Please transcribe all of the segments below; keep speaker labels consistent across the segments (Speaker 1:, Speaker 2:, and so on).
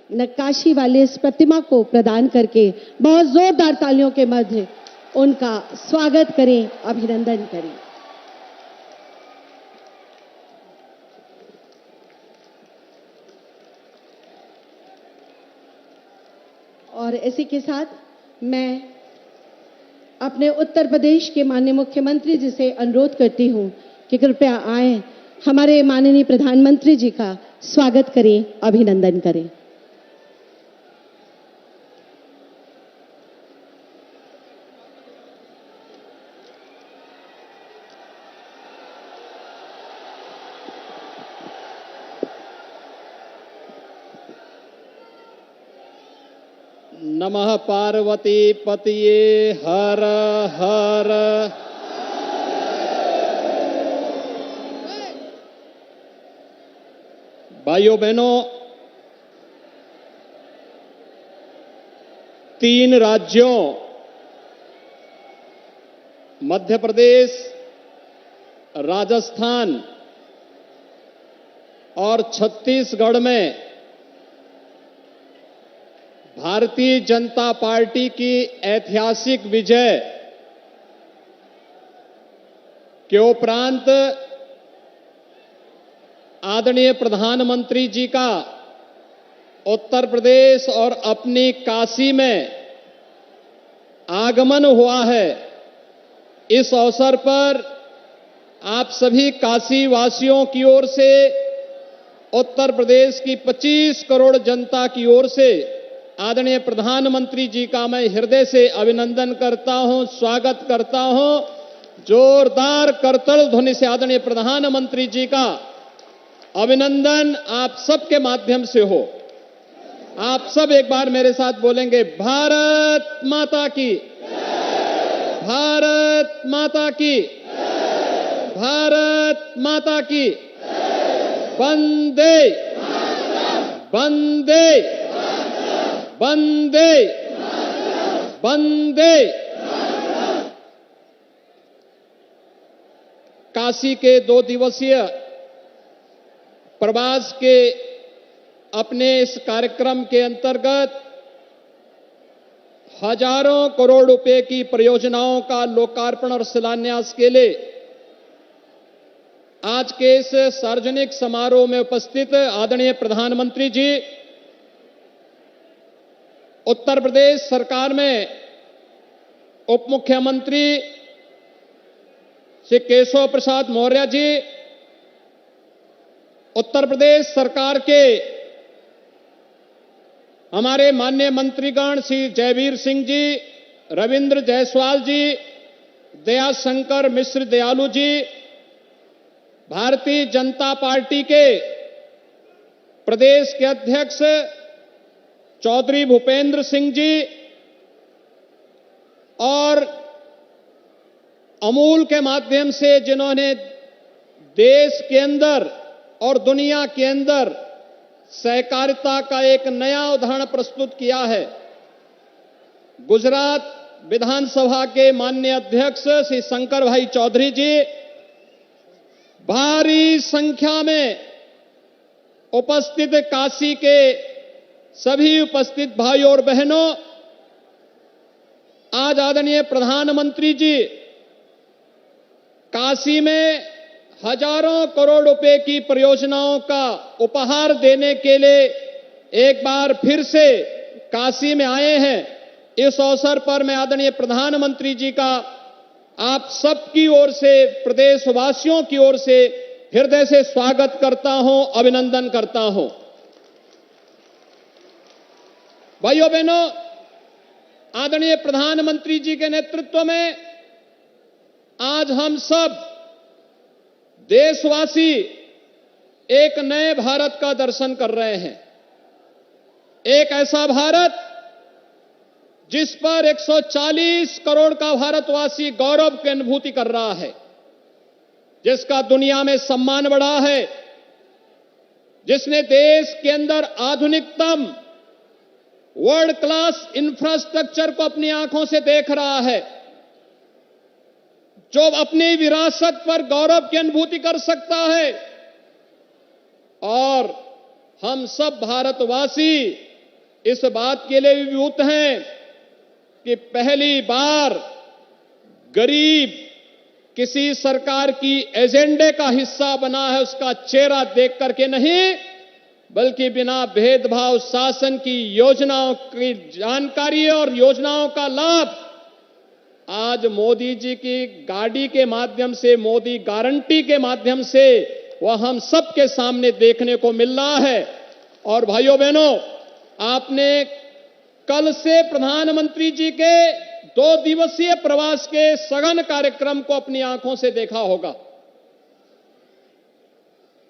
Speaker 1: नक्काशी वाले इस प्रतिमा को प्रदान करके बहुत जोरदार तालियों के मध्य उनका स्वागत करें, अभिनंदन करें। और इसी के साथ मैं अपने उत्तर प्रदेश के माननीय मुख्यमंत्री जी से अनुरोध करती हूं कि कृपया आए, हमारे माननीय प्रधानमंत्री जी का स्वागत करें, अभिनंदन करें।
Speaker 2: नमः पार्वती पतये हर हर। भाइयों बहनों, 3 राज्यों मध्य प्रदेश, राजस्थान और छत्तीसगढ़ में भारतीय जनता पार्टी की ऐतिहासिक विजय के उपरांत आदरणीय प्रधानमंत्री जी का उत्तर प्रदेश और अपनी काशी में आगमन हुआ है। इस अवसर पर आप सभी काशी वासियों की ओर से, उत्तर प्रदेश की 25 करोड़ जनता की ओर से आदरणीय प्रधानमंत्री जी का मैं हृदय से अभिनंदन करता हूं, स्वागत करता हूं। जोरदार करताल ध्वनि से आदरणीय प्रधानमंत्री जी का अभिनंदन आप सबके माध्यम से हो। आप सब एक बार मेरे साथ बोलेंगे, भारत माता की, भारत माता की, भारत माता की, वंदे वंदे वंदे वंदे। काशी के 2 दिवसीय प्रवास के अपने इस कार्यक्रम के अंतर्गत हजारों करोड़ रुपए की परियोजनाओं का लोकार्पण और शिलान्यास के लिए आज के इस सार्वजनिक समारोह में उपस्थित आदरणीय प्रधानमंत्री जी, उत्तर प्रदेश सरकार में उप मुख्यमंत्री श्री केशव प्रसाद मौर्य जी, उत्तर प्रदेश सरकार के हमारे माननीय मंत्रीगण श्री जयवीर सिंह जी, रविंद्र जायसवाल जी, दयाशंकर मिश्र दयालु जी, भारतीय जनता पार्टी के प्रदेश के अध्यक्ष चौधरी भूपेंद्र सिंह जी और अमूल के माध्यम से जिन्होंने देश के अंदर और दुनिया के अंदर सहकारिता का एक नया उदाहरण प्रस्तुत किया है, गुजरात विधानसभा के माननीय अध्यक्ष श्री शंकर भाई चौधरी जी, भारी संख्या में उपस्थित काशी के सभी उपस्थित भाइयों और बहनों, आज आदरणीय प्रधानमंत्री जी काशी में हजारों करोड़ रुपए की परियोजनाओं का उपहार देने के लिए एक बार फिर से काशी में आए हैं। इस अवसर पर मैं आदरणीय प्रधानमंत्री जी का आप सबकी ओर से, प्रदेशवासियों की ओर से हृदय से स्वागत करता हूं, अभिनंदन करता हूं। भाइयों बहनों, आदरणीय प्रधानमंत्री जी के नेतृत्व में आज हम सब देशवासी एक नए भारत का दर्शन कर रहे हैं। एक ऐसा भारत जिस पर 140 करोड़ का भारतवासी गौरव की अनुभूति कर रहा है, जिसका दुनिया में सम्मान बढ़ा है, जिसने देश के अंदर आधुनिकतम वर्ल्ड क्लास इंफ्रास्ट्रक्चर को अपनी आंखों से देख रहा है, जो अपनी विरासत पर गौरव की अनुभूति कर सकता है। और हम सब भारतवासी इस बात के लिए विभूत हैं कि पहली बार गरीब किसी सरकार की एजेंडे का हिस्सा बना है, उसका चेहरा देख करके नहीं, बल्कि बिना भेदभाव शासन की योजनाओं की जानकारी और योजनाओं का लाभ आज मोदी जी की गाड़ी के माध्यम से, मोदी गारंटी के माध्यम से वह हम सबके सामने देखने को मिल रहा है। और भाइयों बहनों, आपने कल से प्रधानमंत्री जी के 2 दिवसीय प्रवास के सघन कार्यक्रम को अपनी आंखों से देखा होगा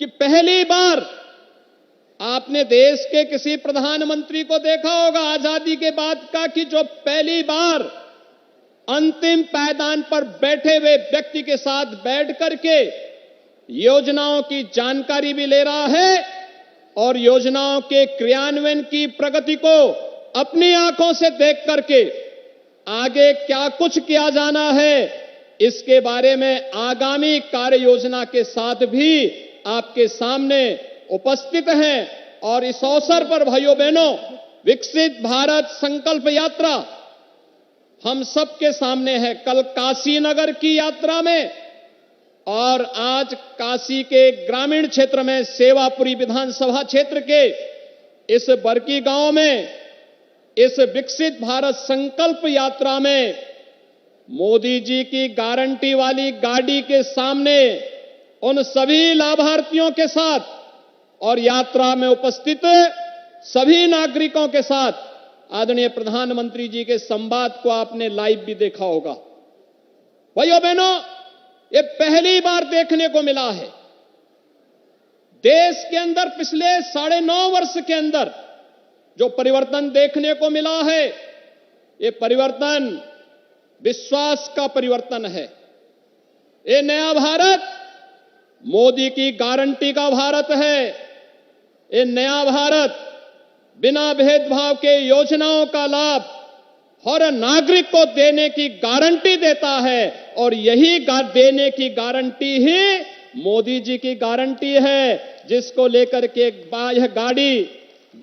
Speaker 2: कि पहली बार आपने देश के किसी प्रधानमंत्री को देखा होगा आजादी के बाद का कि जो पहली बार अंतिम पायदान पर बैठे हुए व्यक्ति के साथ बैठ करके योजनाओं की जानकारी भी ले रहा है और योजनाओं के क्रियान्वयन की प्रगति को अपनी आंखों से देख करके आगे क्या कुछ किया जाना है, इसके बारे में आगामी कार्य योजना के साथ भी आपके सामने उपस्थित हैं। और इस अवसर पर भाइयों बहनों, विकसित भारत संकल्प यात्रा हम सबके सामने है। कल काशी नगर की यात्रा में और आज काशी के ग्रामीण क्षेत्र में सेवापुरी विधानसभा क्षेत्र के इस बरकी गांव में इस विकसित भारत संकल्प यात्रा में मोदी जी की गारंटी वाली गाड़ी के सामने उन सभी लाभार्थियों के साथ और यात्रा में उपस्थित सभी नागरिकों के साथ आदरणीय प्रधानमंत्री जी के संवाद को आपने लाइव भी देखा होगा। भाइयों बहनों, ये पहली बार देखने को मिला है देश के अंदर पिछले 9.5 वर्ष के अंदर जो परिवर्तन देखने को मिला है, ये परिवर्तन विश्वास का परिवर्तन है। ये नया भारत मोदी की गारंटी का भारत है। ये नया भारत बिना भेदभाव के योजनाओं का लाभ हर नागरिक को देने की गारंटी देता है और यही देने की गारंटी ही मोदी जी की गारंटी है, जिसको लेकर के यह गाड़ी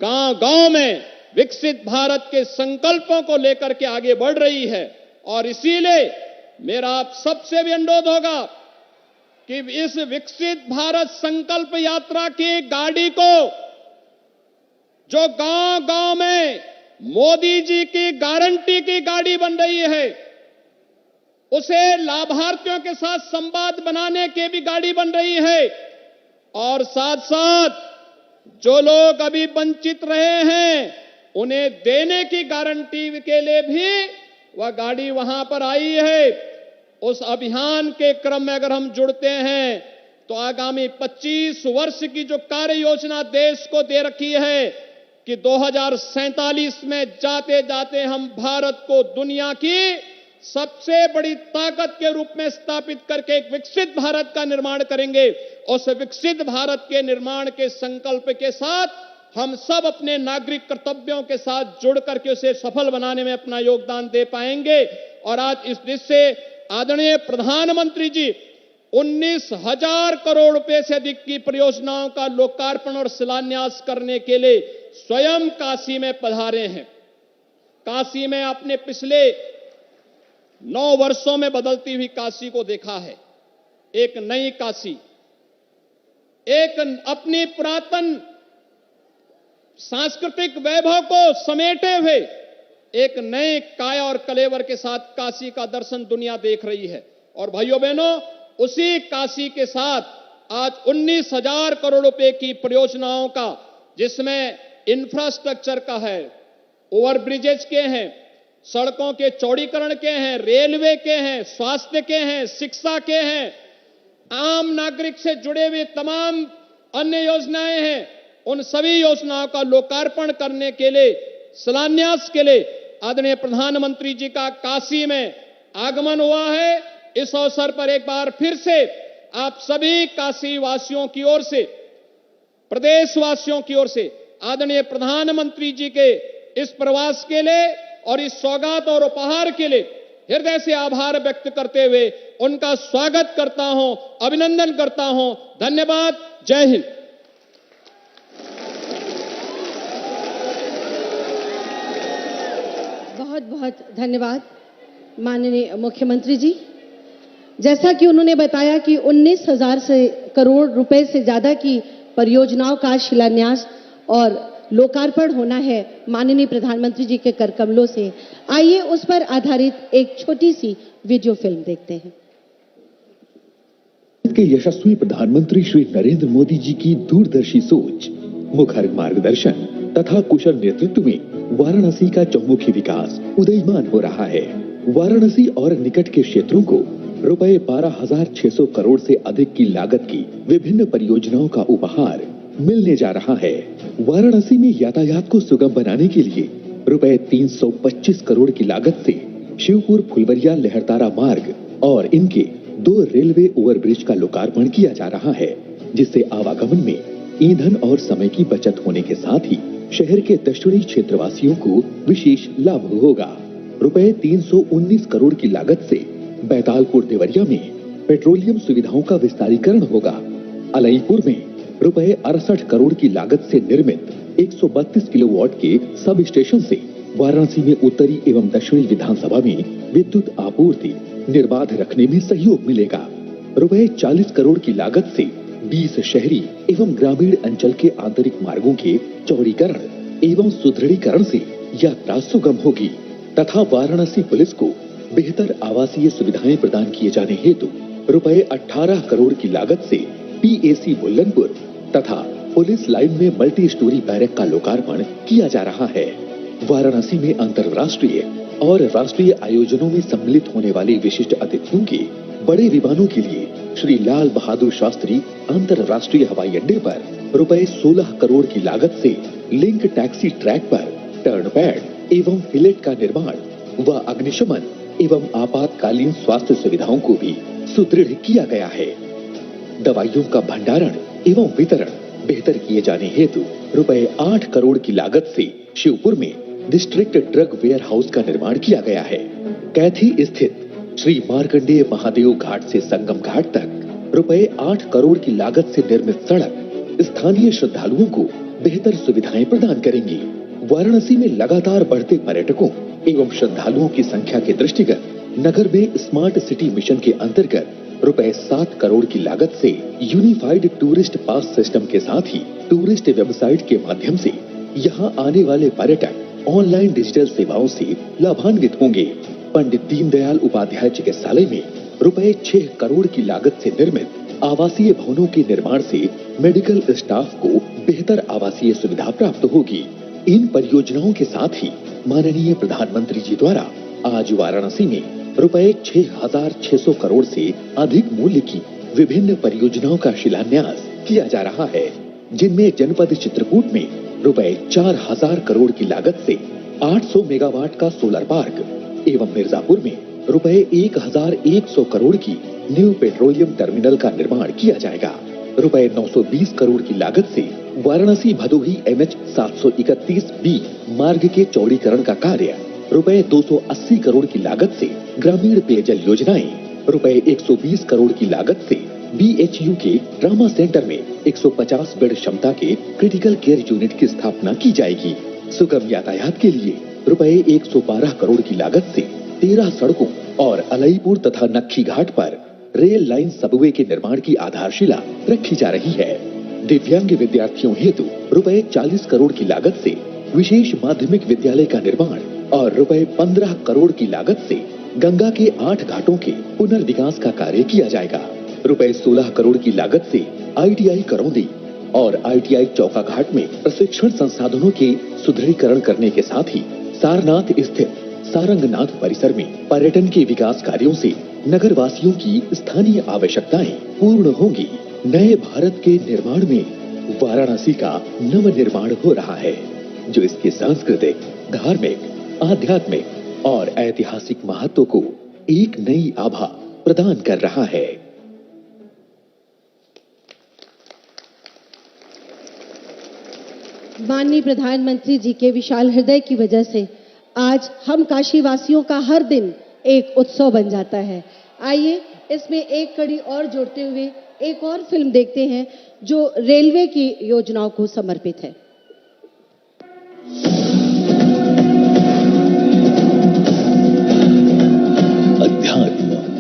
Speaker 2: गांव-गांव में विकसित भारत के संकल्पों को लेकर के आगे बढ़ रही है। और इसीलिए मेरा आप सबसे भी अनुरोध होगा कि इस विकसित भारत संकल्प यात्रा की गाड़ी को जो गांव-गांव में मोदी जी की गारंटी की गाड़ी बन रही है, उसे लाभार्थियों के साथ संवाद बनाने की भी गाड़ी बन रही है और साथ साथ जो लोग अभी वंचित रहे हैं उन्हें देने की गारंटी के लिए भी वह गाड़ी वहां पर आई है। उस अभियान के क्रम में अगर हम जुड़ते हैं तो आगामी 25 वर्ष की जो कार्य योजना देश को दे रखी है कि 2047 में जाते जाते हम भारत को दुनिया की सबसे बड़ी ताकत के रूप में स्थापित करके एक विकसित भारत का निर्माण करेंगे। उस विकसित भारत के निर्माण के संकल्प के साथ हम सब अपने नागरिक कर्तव्यों के साथ जुड़ करके उसे सफल बनाने में अपना योगदान दे पाएंगे। और आज इस देश से आदरणीय प्रधानमंत्री जी 19,000 करोड़ रुपए से अधिक की परियोजनाओं का लोकार्पण और शिलान्यास करने के लिए स्वयं काशी में पधारे हैं। काशी में आपने पिछले 9 वर्षों में बदलती हुई काशी को देखा है। एक नई काशी, एक अपनी पुरातन सांस्कृतिक वैभव को समेटे हुए एक नए काया और कलेवर के साथ काशी का दर्शन दुनिया देख रही है। और भाइयों बहनों, उसी काशी के साथ आज 19,000 करोड़ रुपए की परियोजनाओं का, जिसमें इंफ्रास्ट्रक्चर का है, ओवरब्रिजेज के हैं, सड़कों के चौड़ीकरण के हैं, रेलवे के हैं, स्वास्थ्य के हैं, शिक्षा के हैं, आम नागरिक से जुड़े हुए तमाम अन्य योजनाएं हैं, उन सभी योजनाओं का लोकार्पण करने के लिए, शिलान्यास के लिए आदरणीय प्रधानमंत्री जी का काशी में आगमन हुआ है। इस अवसर पर एक बार फिर से आप सभी काशी वासियों की ओर से, प्रदेशवासियों की ओर से आदरणीय प्रधानमंत्री जी के इस प्रवास के लिए और इस सौगात और उपहार के लिए हृदय से आभार व्यक्त करते हुए उनका स्वागत करता हूं, अभिनंदन करता हूं। धन्यवाद। जय हिंद।
Speaker 1: बहुत धन्यवाद माननीय मुख्यमंत्री जी। जैसा कि उन्होंने बताया कि 19,000 करोड़ रुपए से ज्यादा की परियोजनाओं का शिलान्यास और लोकार्पण होना है माननीय प्रधानमंत्री जी के कर कमलों से। आइए उस पर आधारित एक छोटी सी वीडियो फिल्म देखते हैं।
Speaker 3: के यशस्वी प्रधानमंत्री श्री नरेंद्र मोदी जी की दूरदर्शी सोच, मुखर मार्गदर्शन तथा कुशल नेतृत्व में वाराणसी का चौमुखी विकास उदयमान हो रहा है। वाराणसी और निकट के क्षेत्रों को रुपए 12,600 करोड़ से अधिक की लागत की विभिन्न परियोजनाओं का उपहार मिलने जा रहा है। वाराणसी में यातायात को सुगम बनाने के लिए रुपए 325 करोड़ की लागत से शिवपुर फुलवरिया लहरतारा मार्ग और इनके 2 रेलवे ओवरब्रिज का लोकार्पण किया जा रहा है, जिससे आवागमन में ईंधन और समय की बचत होने के साथ ही शहर के दक्षिणी क्षेत्रवासियों को विशेष लाभ होगा। रुपए 319 करोड़ की लागत से बैतालपुर देवरिया में पेट्रोलियम सुविधाओं का विस्तारीकरण होगा। अलईपुर में रुपए 68 करोड़ की लागत से निर्मित 132 किलोवाट के सब स्टेशन से वाराणसी में उत्तरी एवं दक्षिणी विधानसभा में विद्युत आपूर्ति निर्बाध रखने में सहयोग मिलेगा। रुपए 40 करोड़ की लागत से 20 शहरी एवं ग्रामीण अंचल के आंतरिक मार्गों के चौड़ीकरण एवं सुदृढ़ीकरण से यात्रा सुगम होगी तथा वाराणसी पुलिस को बेहतर आवासीय सुविधाएं प्रदान किए जाने हेतु रुपए 18 करोड़ की लागत से PAC बुल्लनपुर तथा पुलिस लाइन में मल्टी स्टोरी बैरक का लोकार्पण किया जा रहा है। वाराणसी में अंतर्राष्ट्रीय और राष्ट्रीय आयोजनों में सम्मिलित होने वाले विशिष्ट अतिथियों के बड़े विमानों के लिए श्री लाल बहादुर शास्त्री अंतर्राष्ट्रीय हवाई अड्डे पर रुपए 16 करोड़ की लागत से लिंक टैक्सी ट्रैक पर टर्न पैड एवं हिलेट का निर्माण व अग्निशमन एवं आपातकालीन स्वास्थ्य सुविधाओं को भी सुदृढ़ किया गया है। दवाइयों का भंडारण एवं वितरण बेहतर किए जाने हेतु रुपए 8 करोड़ की लागत से शिवपुर में डिस्ट्रिक्ट ड्रग वेयर हाउस का निर्माण किया गया है। कैथी स्थित श्री मार्कंडेय महादेव घाट से संगम घाट तक रुपए 8 करोड़ की लागत से निर्मित सड़क स्थानीय श्रद्धालुओं को बेहतर सुविधाएं प्रदान करेंगी। वाराणसी में लगातार बढ़ते पर्यटकों एवं श्रद्धालुओं की संख्या के दृष्टिगत नगर में स्मार्ट सिटी मिशन के अंतर्गत रुपए 7 करोड़ की लागत से यूनिफाइड टूरिस्ट पास सिस्टम के साथ ही टूरिस्ट वेबसाइट के माध्यम से यहाँ आने वाले पर्यटक ऑनलाइन डिजिटल सेवाओं से लाभान्वित होंगे। पंडित दीनदयाल उपाध्याय चिकित्सालय में रुपए 6 करोड़ की लागत से निर्मित आवासीय भवनों के निर्माण से मेडिकल स्टाफ को बेहतर आवासीय सुविधा प्राप्त होगी। इन परियोजनाओं के साथ ही माननीय प्रधानमंत्री जी द्वारा आज वाराणसी में रुपए 6,600 करोड़ से अधिक मूल्य की विभिन्न परियोजनाओं का शिलान्यास किया जा रहा है, जिनमें जनपद चित्रकूट में रुपए 4,000 करोड़ की लागत से 800 मेगावाट का सोलर पार्क एवं मिर्जापुर में रुपए 1,100 करोड़ की न्यू पेट्रोलियम टर्मिनल का निर्माण किया जाएगा। रुपए 920 करोड़ की लागत से वाराणसी भदोही NH 731B मार्ग के चौड़ीकरण का कार्य, रुपए 280 करोड़ की लागत से ग्रामीण पेयजल योजनाएं, रुपए 120 करोड़ की लागत से BHU के ट्रामा सेंटर में 150 बेड क्षमता के क्रिटिकल केयर यूनिट की स्थापना की जाएगी। सुगम यातायात के लिए रुपए 112 करोड़ की लागत से 13 सड़कों और अलईपुर तथा नक्खी घाट पर रेल लाइन सबवे के निर्माण की आधारशिला रखी जा रही है। दिव्यांग विद्यार्थियों हेतु रुपए 40 करोड़ की लागत से विशेष माध्यमिक विद्यालय का निर्माण और रुपए 15 करोड़ की लागत से गंगा के 8 घाटों के पुनर्विकास का कार्य किया जाएगा। रुपए 16 करोड़ की लागत से ITI करौंदी और ITI चौका घाट में प्रशिक्षण संसाधनों के सुदृढ़ीकरण करने के साथ ही सारनाथ स्थित सारंगनाथ परिसर में पर्यटन के विकास कार्यों से नगर वासियों की स्थानीय आवश्यकताएं पूर्ण होंगी। नए भारत के निर्माण में वाराणसी का नव निर्माण हो रहा है, जो इसके सांस्कृतिक, धार्मिक, आध्यात्मिक और ऐतिहासिक महत्व को एक नई आभा प्रदान कर रहा है।
Speaker 1: माननीय प्रधानमंत्री जी के विशाल हृदय की वजह से आज हम काशी वासियों का हर दिन एक उत्सव बन जाता है। आइए इसमें एक कड़ी और जोड़ते हुए एक और फिल्म देखते हैं जो रेलवे की योजनाओं को समर्पित है।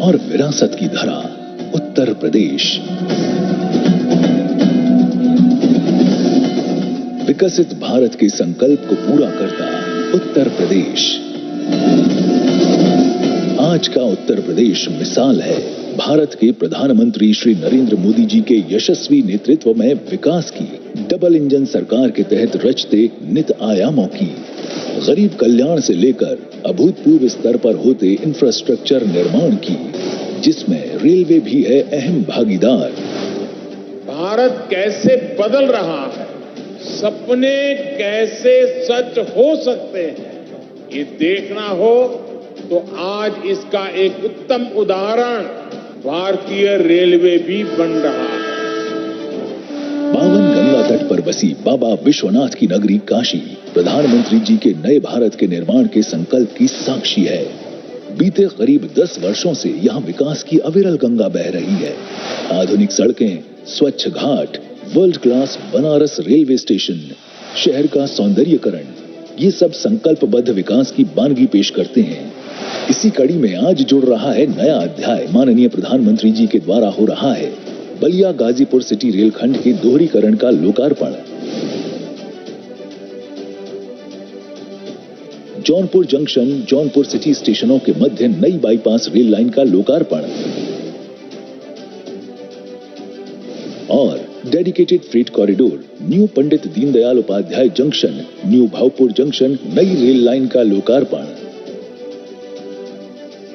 Speaker 3: और विरासत की धरा उत्तर प्रदेश। विकसित भारत के संकल्प को पूरा करता उत्तर प्रदेश। आज का उत्तर प्रदेश मिसाल है भारत के प्रधानमंत्री श्री नरेंद्र मोदी जी के यशस्वी नेतृत्व में विकास की डबल इंजन सरकार के तहत रचते नित आयामों की। गरीब कल्याण से लेकर अभूतपूर्व स्तर पर होते इंफ्रास्ट्रक्चर निर्माण की, जिसमें रेलवे भी है अहम भागीदार।
Speaker 4: भारत कैसे बदल रहा है, सपने कैसे सच हो सकते हैं, ये देखना हो तो आज इसका एक उत्तम उदाहरण भारतीय रेलवे भी बन रहा है।
Speaker 3: पावन गंगा तट पर बसी बाबा विश्वनाथ की नगरी काशी प्रधानमंत्री जी के नए भारत के निर्माण के संकल्प की साक्षी है। बीते करीब 10 वर्षों से यहाँ विकास की अविरल गंगा बह रही है। आधुनिक सड़कें, स्वच्छ घाट, world class Banaras railway station, शहर का सौंदर्यीकरण, ये सब संकल्पबद्ध विकास की बानगी पेश करते हैं। इसी कड़ी में आज जुड़ रहा है नया अध्याय। माननीय प्रधानमंत्री जी के द्वारा हो रहा है बलिया गाजीपुर सिटी रेलखंड के दोहरीकरण का लोकार्पण। जौनपुर जंक्शन, जौनपुर सिटी स्टेशनों के मध्य नई बाईपास रेल लाइन का लोकार्पण और dedicated freight corridor, new Pandit Deendayal Upadhyay junction, new Bhavpur junction नई रेल लाइन का लोकार्पण।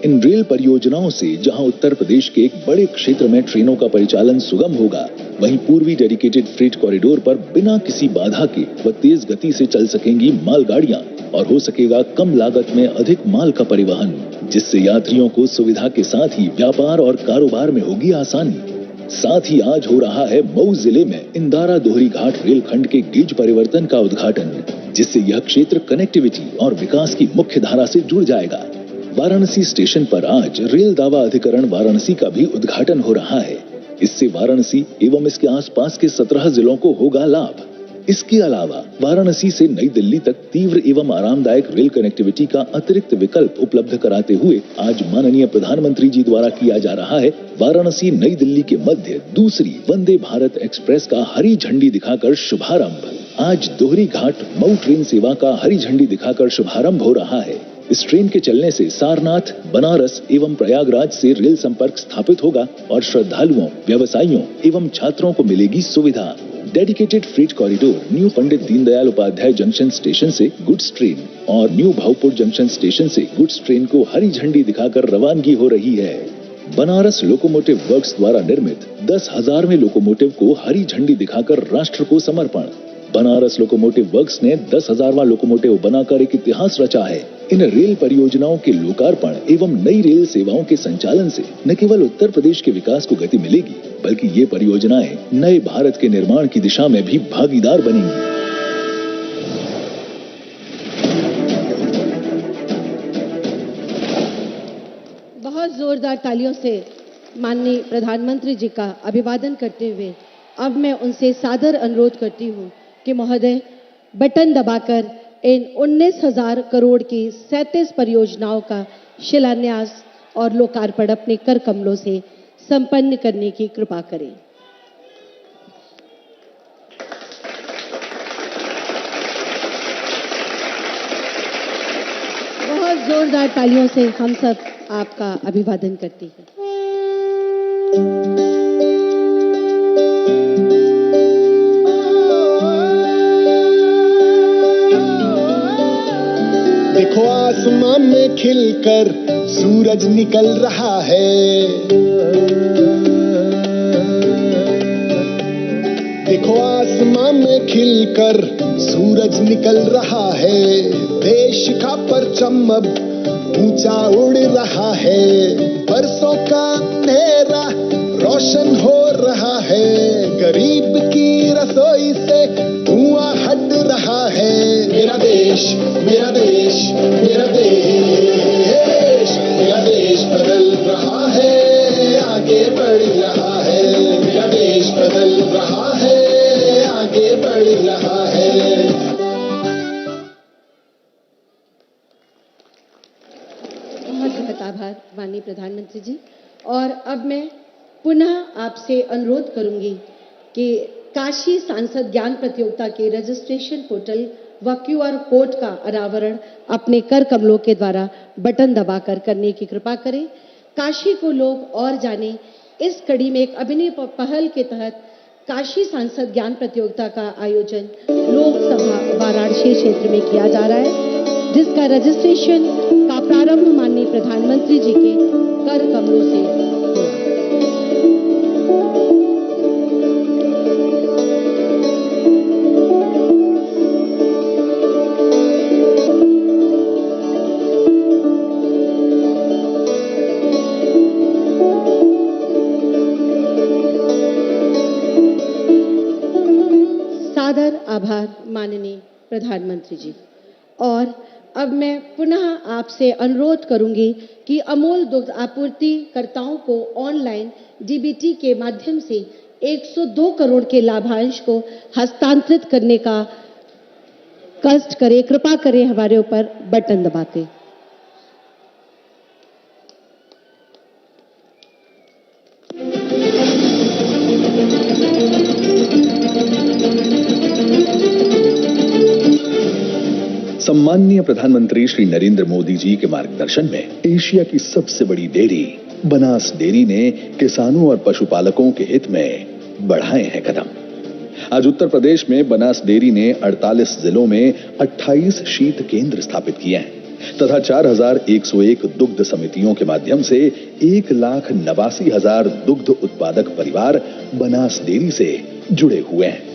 Speaker 3: इन रेल परियोजनाओं से जहां उत्तर प्रदेश के एक बड़े क्षेत्र में ट्रेनों का परिचालन सुगम होगा, वहीं पूर्वी डेडिकेटेड फ्रेट कॉरिडोर पर बिना किसी बाधा के व तेज गति से चल सकेंगी मालगाड़ियां और हो सकेगा कम लागत में अधिक माल का परिवहन, जिससे यात्रियों को सुविधा के साथ ही व्यापार और कारोबार में होगी आसानी। साथ ही आज हो रहा है मऊ जिले में इंदारा दोहरी घाट रेलखंड के गेज परिवर्तन का उद्घाटन, जिससे यह क्षेत्र कनेक्टिविटी और विकास की मुख्य धारा से जुड़ जाएगा। वाराणसी स्टेशन पर आज रेल दावा अधिकरण वाराणसी का भी उद्घाटन हो रहा है। इससे वाराणसी एवं इसके आसपास के 17 जिलों को होगा लाभ। इसके अलावा वाराणसी से नई दिल्ली तक तीव्र एवं आरामदायक रेल कनेक्टिविटी का अतिरिक्त विकल्प उपलब्ध कराते हुए आज माननीय प्रधानमंत्री जी द्वारा किया जा रहा है वाराणसी नई दिल्ली के मध्य दूसरी वंदे भारत एक्सप्रेस का हरी झंडी दिखाकर शुभारंभ। आज दोहरी घाट मऊ ट्रेन सेवा का हरी झंडी दिखाकर शुभारंभ हो रहा है। इस ट्रेन के चलने से सारनाथ, बनारस एवं प्रयागराज से रेल संपर्क स्थापित होगा और श्रद्धालुओं, व्यवसायियों एवं छात्रों को मिलेगी सुविधा। Dedicated freight corridor new Pandit Deendayal Upadhyay junction station से गुड्स ट्रेन और न्यू भावपुर जंक्शन स्टेशन से गुड्स ट्रेन को हरी झंडी दिखाकर रवानगी हो रही है। बनारस लोकोमोटिव वर्क्स द्वारा निर्मित 10,000वें लोकोमोटिव को हरी झंडी दिखाकर राष्ट्र को समर्पण। बनारस लोकोमोटिव वर्क्स ने 10,000वां लोकोमोटिव बनाकर एक इतिहास रचा है। इन रेल परियोजनाओं के लोकार्पण एवं नई रेल सेवाओं के संचालन से न केवल उत्तर प्रदेश के विकास को गति मिलेगी, बल्कि ये परियोजनाएं नए भारत के निर्माण की दिशा में भी भागीदार बनेंगी।
Speaker 1: बहुत जोरदार तालियों से माननीय प्रधानमंत्री जी का अभिवादन करते हुए अब मैं उनसे सादर अनुरोध करती हूं कि महोदय बटन दबाकर इन 19,000 करोड़ की 37 परियोजनाओं का शिलान्यास और लोकार्पण अपने कर कमलों से संपन्न करने की कृपा करें। बहुत जोरदार तालियों से हम सब आपका अभिवादन करते हैं।
Speaker 5: देखो आसमां में खिलकर सूरज निकल रहा है। देखो आसमां में खिलकर सूरज निकल रहा है। देश का परचम अब ऊंचा उड़ रहा है। बरसों का अंधेरा रोशन हो रहा है। गरीब की रसोई से धुआं हट रहा है। मेरा देश, मेरा देश, मेरा देश, मेरा देश बदल रहा है, आगे बढ़ रहा है। मेरा देश बदल रहा है, आगे बढ़ रहा है।
Speaker 1: बहुत बहुत आभार माननीय प्रधानमंत्री जी। और अब मैं पुनः आपसे अनुरोध करूंगी कि काशी सांसद ज्ञान प्रतियोगिता के रजिस्ट्रेशन पोर्टल व QR कोड का अनावरण अपने कर कमलों के द्वारा बटन दबाकर करने की कृपा करें। काशी को लोग और जाने, इस कड़ी में एक अभिनव पहल के तहत काशी सांसद ज्ञान प्रतियोगिता का आयोजन लोकसभा वाराणसी क्षेत्र में किया जा रहा है, जिसका रजिस्ट्रेशन का प्रारंभ माननीय प्रधानमंत्री जी के कर कमलों से हुआ। सादर आभार माननीय प्रधानमंत्री जी। और अब मैं पुनः आपसे अनुरोध करूंगी कि अमूल दुग्ध आपूर्तिकर्ताओं को ऑनलाइन DBT के माध्यम से 102 करोड़ के लाभांश को हस्तांतरित करने का कष्ट करें, कृपा करें हमारे ऊपर बटन दबाते।
Speaker 3: सम्माननीय प्रधानमंत्री श्री नरेंद्र मोदी जी के मार्गदर्शन में एशिया की सबसे बड़ी डेयरी बनास डेयरी ने किसानों और पशुपालकों के हित में बढ़ाए हैं कदम। आज उत्तर प्रदेश में बनास डेयरी ने 48 जिलों में 28 शीत केंद्र स्थापित किए हैं तथा 4101 दुग्ध समितियों के माध्यम से 1,89,000 दुग्ध उत्पादक परिवार बनास डेयरी से जुड़े हुए हैं।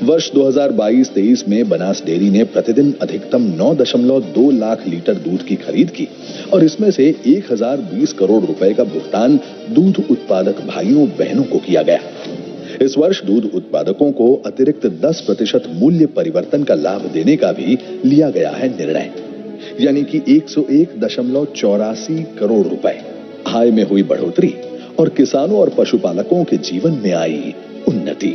Speaker 3: वर्ष 2022-23 में बनास डेयरी ने प्रतिदिन अधिकतम 9.2 लाख लीटर दूध की खरीद की और इसमें से 1020 करोड़ रुपए का भुगतान दूध उत्पादक भाइयों बहनों को किया गया। इस वर्ष दूध उत्पादकों को अतिरिक्त 10% मूल्य परिवर्तन का लाभ देने का भी लिया गया है निर्णय, यानी कि 101.84 करोड़ रुपए। आय में हुई बढ़ोतरी और किसानों और पशुपालकों के जीवन में आई उन्नति,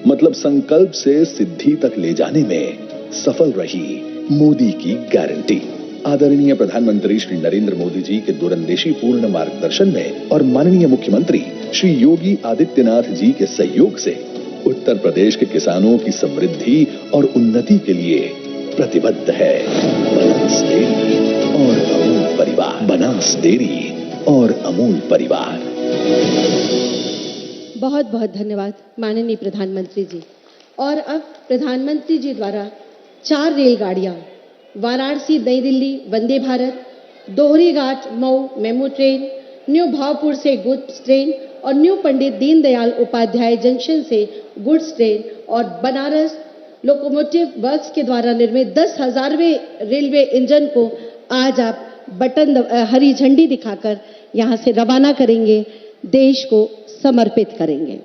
Speaker 3: मतलब संकल्प से सिद्धि तक ले जाने में सफल रही मोदी की गारंटी। आदरणीय प्रधानमंत्री श्री नरेंद्र मोदी जी के दूरंदेशी पूर्ण मार्गदर्शन में और माननीय मुख्यमंत्री श्री योगी आदित्यनाथ जी के सहयोग से उत्तर प्रदेश के किसानों की समृद्धि और उन्नति के लिए प्रतिबद्ध है बनास डेयरी और अमूल परिवार। बनास डेयरी और अमूल परिवार।
Speaker 1: बहुत बहुत धन्यवाद माननीय प्रधानमंत्री जी। और अब प्रधानमंत्री जी द्वारा 4 रेलगाड़ियां वाराणसी नई Delhi Vande Bharat, Dohri Ghat Mau MEMU train, new Bhavpur से गुड्स ट्रेन और न्यू पंडित दीनदयाल उपाध्याय जंक्शन से गुड्स ट्रेन और बनारस लोकोमोटिव वर्क्स के द्वारा निर्मित 10,000वें रेलवे इंजन को आज आप हरी झंडी दिखाकर यहां से रवाना करेंगे, देश को समर्पित करेंगे।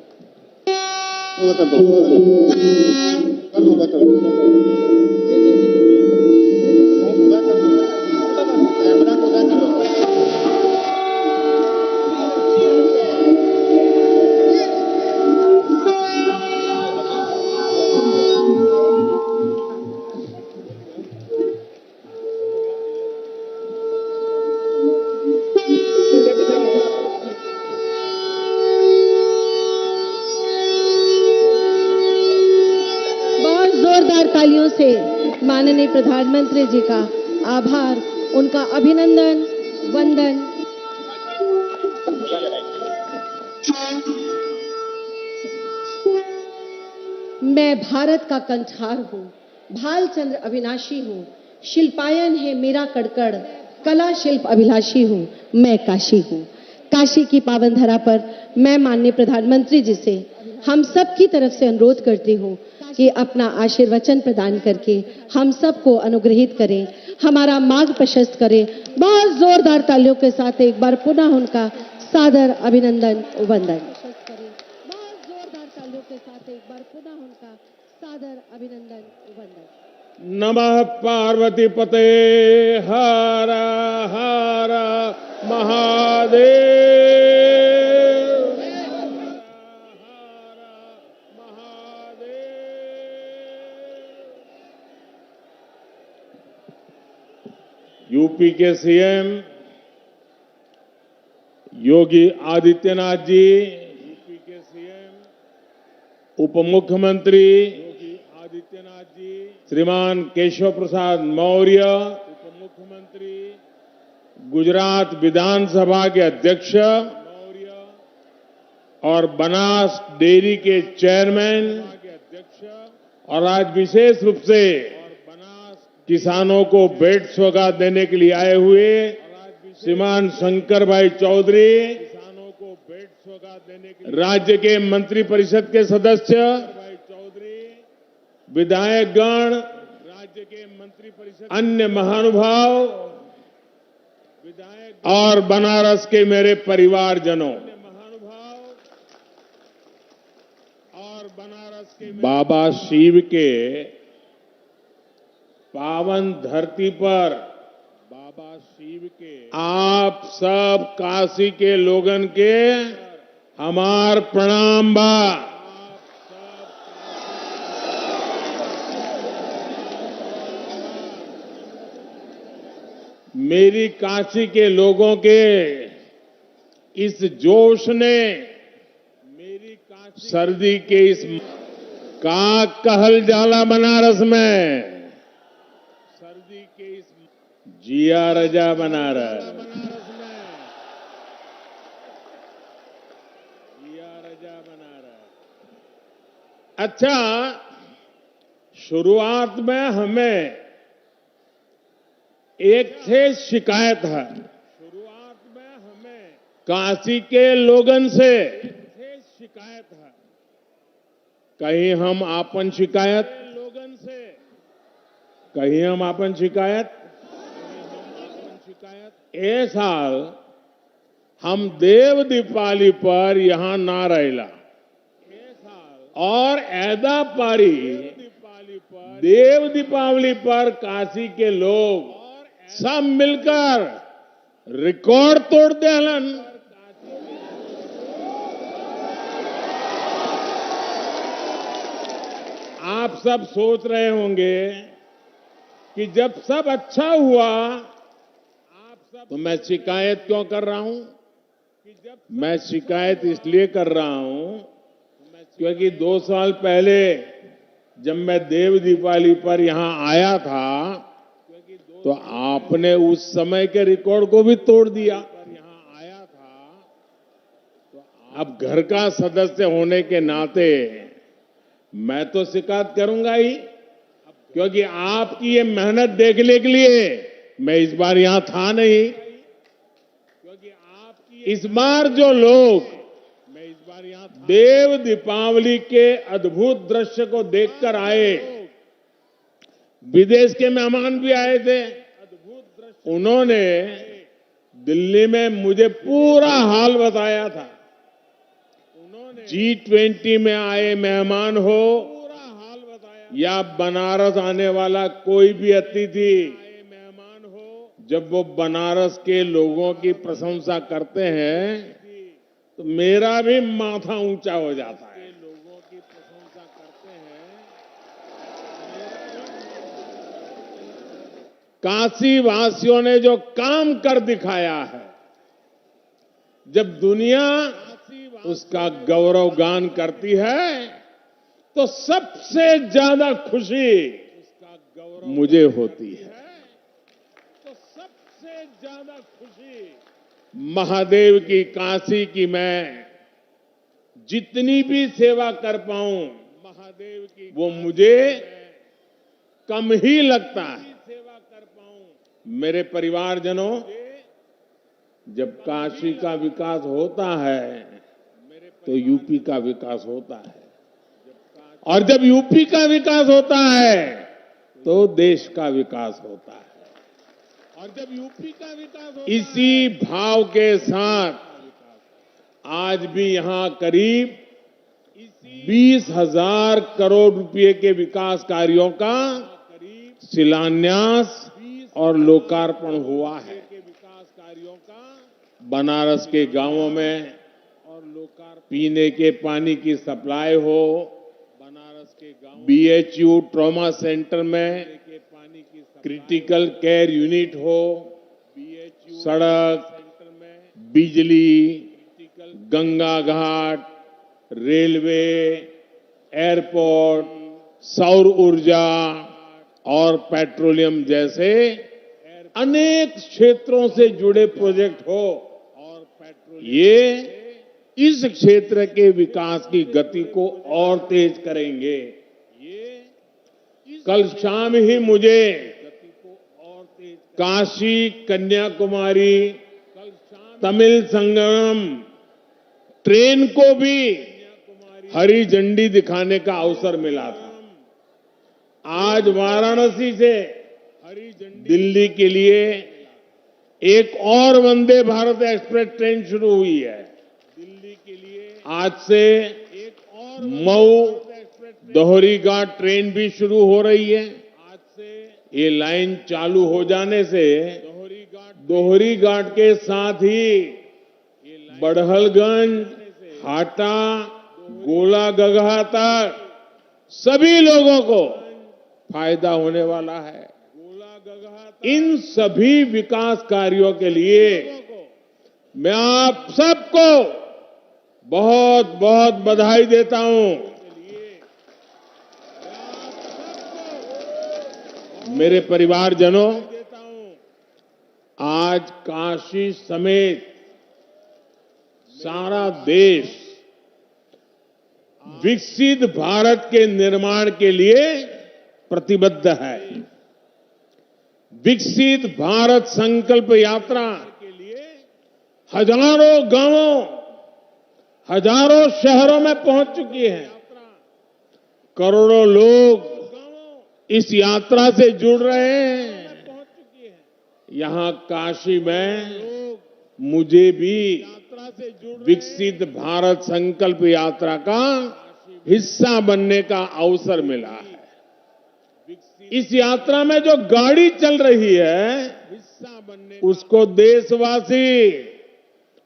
Speaker 1: जोरदार तालियों से माननीय प्रधानमंत्री जी का आभार, उनका अभिनंदन, वंदन। मैं भारत का कंठार हूँ, भालचंद्र अविनाशी हूँ, शिल्पायन है मेरा कड़कड़, कला शिल्प अभिलाषी हूँ, मैं काशी हूँ। काशी की पावन धरा पर मैं माननीय प्रधानमंत्री जी से हम सब की तरफ से अनुरोध करती हूँ कि अपना आशीर्वचन प्रदान करके हम सबको अनुग्रहित करें, हमारा मार्ग प्रशस्त करें। बहुत जोरदार तालियों के साथ एक बार पुनः उनका सादर अभिनंदन वंदन। बहुत जोरदार तालियों के साथ एक बार पुनः उनका सादर अभिनंदन वंदन।
Speaker 4: नमः पार्वती पते हर हर महादेव। यूपी के CM योगी आदित्यनाथ जी, यूपी के सीएम, उप मुख्यमंत्री योगी आदित्यनाथ जी, श्रीमान केशव प्रसाद मौर्य, उप मुख्यमंत्री, गुजरात विधानसभा के अध्यक्ष मौर्य और बनास डेयरी के चेयरमैन के अध्यक्ष, और आज विशेष रूप से किसानों को भेंट सौगात देने के लिए आए हुए श्रीमान शंकर भाई चौधरी, किसानों को भेंट सौगात देने के लिए राज्य के मंत्री परिषद के सदस्य भाई चौधरी, विधायकगण, राज्य के मंत्री परिषद, अन्य महानुभाव, विधायक और बनारस के मेरे परिवारजनों, और बनारस के बाबा शिव के पावन धरती पर बाबा शिव के आप सब काशी के लोगन के हमार प्रणाम बा। मेरी काशी के लोगों के इस जोश ने मेरी काशी सर्दी के इस का कहल जाला बनारस में सर्दी के इस जिया रजा बनारस जिया रजा बनारस। अच्छा, शुरुआत में हमें एक थे शिकायत है, शुरुआत में हमें काशी के लोगन से शिकायत है, कहीं हम आपन शिकायत लोगन से, कहीं हम आपन शिकायत, ए साल हम देव दीपावली पर यहां ना रहेला और ऐदा पारी देव दीपावली पर काशी के लोग सब मिलकर रिकॉर्ड तोड़ देलन। आप सब सोच रहे होंगे कि जब सब अच्छा हुआ तो मैं शिकायत क्यों कर रहा हूं? मैं शिकायत इसलिए कर रहा हूं क्योंकि 2 साल पहले जब मैं देव दीपावली पर यहां आया था तो आपने उस समय के रिकॉर्ड को भी तोड़ दिया। यहां आया था तो अब घर का सदस्य होने के नाते मैं तो शिकायत करूंगा ही, क्योंकि आपकी ये मेहनत देखने के लिए मैं इस बार यहां था नहीं। क्योंकि आपकी इस बार जो लोग मैं इस बार यहां देव दीपावली के अद्भुत दृश्य को देखकर आए, विदेश के मेहमान भी आए थे, उन्होंने दिल्ली में मुझे पूरा हाल बताया था। G20 में आए मेहमान हो या बनारस आने वाला कोई भी अतिथि, जब वो बनारस के लोगों की प्रशंसा करते हैं तो मेरा भी माथा ऊंचा हो जाता है। लोगों की प्रशंसा करते हैं, काशी वासियों ने जो काम कर दिखाया है, जब दुनिया उसका गौरव गान करती है तो सबसे ज्यादा खुशी मुझे होती है। तो सबसे ज्यादा खुशी महादेव की काशी की मैं जितनी भी सेवा कर पाऊं, महादेव की वो मुझे कम ही लगता है। सेवा कर पाऊं मेरे परिवारजनों, जब काशी का विकास होता है तो यूपी का विकास होता है, और जब यूपी का विकास होता है तो देश का विकास होता है। और जब यूपी का विकास होता इसी भाव के साथ आज भी यहां करीब 20,000 करोड़ रुपए के विकास कार्यों का शिलान्यास और लोकार्पण हुआ है। बनारस के गांवों में पीने के पानी की सप्लाई हो, बनारस के गांव BHU ट्रॉमा सेंटर में क्रिटिकल केयर यूनिट हो, सड़क, बिजली, गंगा घाट, रेलवे, एयरपोर्ट, सौर ऊर्जा और पेट्रोलियम जैसे अनेक क्षेत्रों से जुड़े प्रोजेक्ट हो, ये इस क्षेत्र के विकास की गति को और तेज करेंगे। कल शाम ही मुझे काशी कन्याकुमारी तमिल संगम ट्रेन को भी हरी झंडी दिखाने का अवसर मिला था। आज वाराणसी से दिल्ली के लिए एक और वंदे भारत एक्सप्रेस ट्रेन शुरू हुई है। आज से मऊ दोहरी घाट ट्रेन भी शुरू हो रही है। ये लाइन चालू हो जाने से दोहरी घाट के साथ ही बड़हलगंज, हाटा, गोला गगहा तक सभी लोगों को फायदा होने वाला है। इन सभी विकास कार्यों के लिए मैं आप सबको बहुत बहुत बधाई देता हूं। मेरे परिवारजनों, आज काशी समेत सारा देश विकसित भारत के निर्माण के लिए प्रतिबद्ध है। विकसित भारत संकल्प यात्रा हजारों गांवों, हजारों शहरों में पहुंच चुकी है। करोड़ों लोग इस यात्रा से जुड़ रहे हैं। यहां काशी में मुझे भी विकसित भारत संकल्प यात्रा का हिस्सा बनने का अवसर मिला है। इस यात्रा में जो गाड़ी चल रही है, उसको देशवासी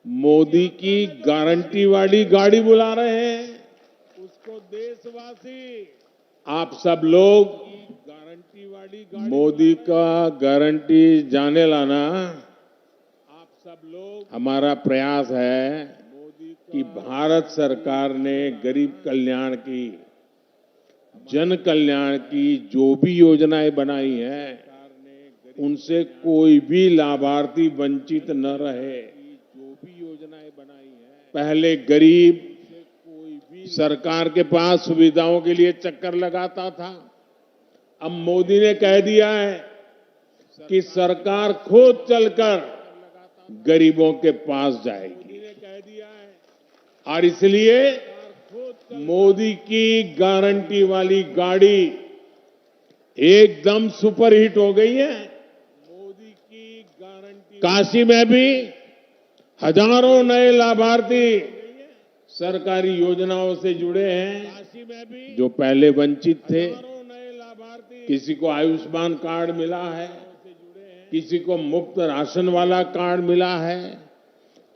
Speaker 4: मोदी की गारंटी वाली गाड़ी बुला रहे हैं। उसको देशवासी, आप सब लोग मोदी का गारंटी जाने लाना। आप सब लोग, हमारा प्रयास है कि भारत सरकार ने गरीब कल्याण की, जन कल्याण की जो भी योजनाएं बनाई हैं, उनसे कोई भी लाभार्थी वंचित न रहे। पहले गरीब सरकार के पास सुविधाओं के लिए चक्कर लगाता था। अब मोदी ने कह दिया है कि सरकार खुद चलकर गरीबों के पास जाएगी। और इसलिए मोदी की गारंटी वाली गाड़ी एकदम सुपरहिट हो गई है। मोदी की गारंटी, काशी में भी हजारों नए लाभार्थी सरकारी योजनाओं से जुड़े हैं, जो पहले वंचित थे। किसी को आयुष्मान कार्ड मिला है, किसी को मुफ्त राशन वाला कार्ड मिला है,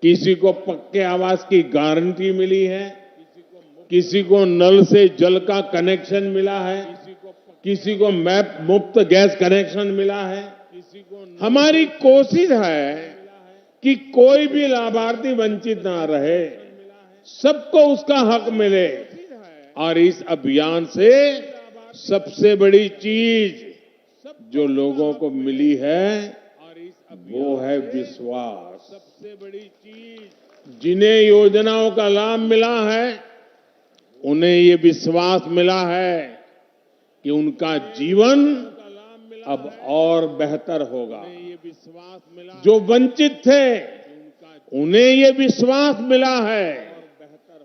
Speaker 4: किसी को पक्के आवास की गारंटी मिली है, किसी को नल से जल का कनेक्शन मिला है, किसी को मैप मुफ्त गैस कनेक्शन मिला है। हमारी कोशिश है कि कोई भी लाभार्थी वंचित ना रहे, सबको उसका हक मिले। और इस अभियान से सबसे बड़ी चीज जो लोगों को मिली है, वो है विश्वास। सबसे बड़ी चीज, जिन्हें योजनाओं का लाभ मिला है, उन्हें ये विश्वास मिला है कि उनका जीवन अब और बेहतर होगा। जो वंचित थे, उन्हें ये विश्वास मिला है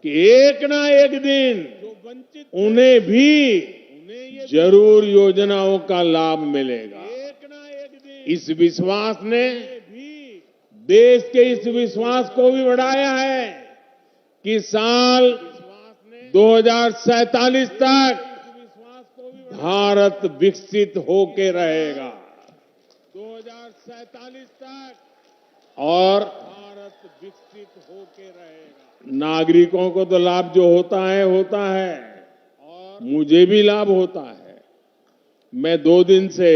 Speaker 4: कि एक ना एक दिन उन्हें भी जरूर योजनाओं का लाभ मिलेगा। इस विश्वास ने देश के इस विश्वास को भी बढ़ाया है कि साल 2047 तक भारत विकसित होके रहेगा। 2047 तक और भारत विकसित होके रहेगा। नागरिकों को तो लाभ जो होता है और मुझे भी लाभ होता है। मैं 2 दिन से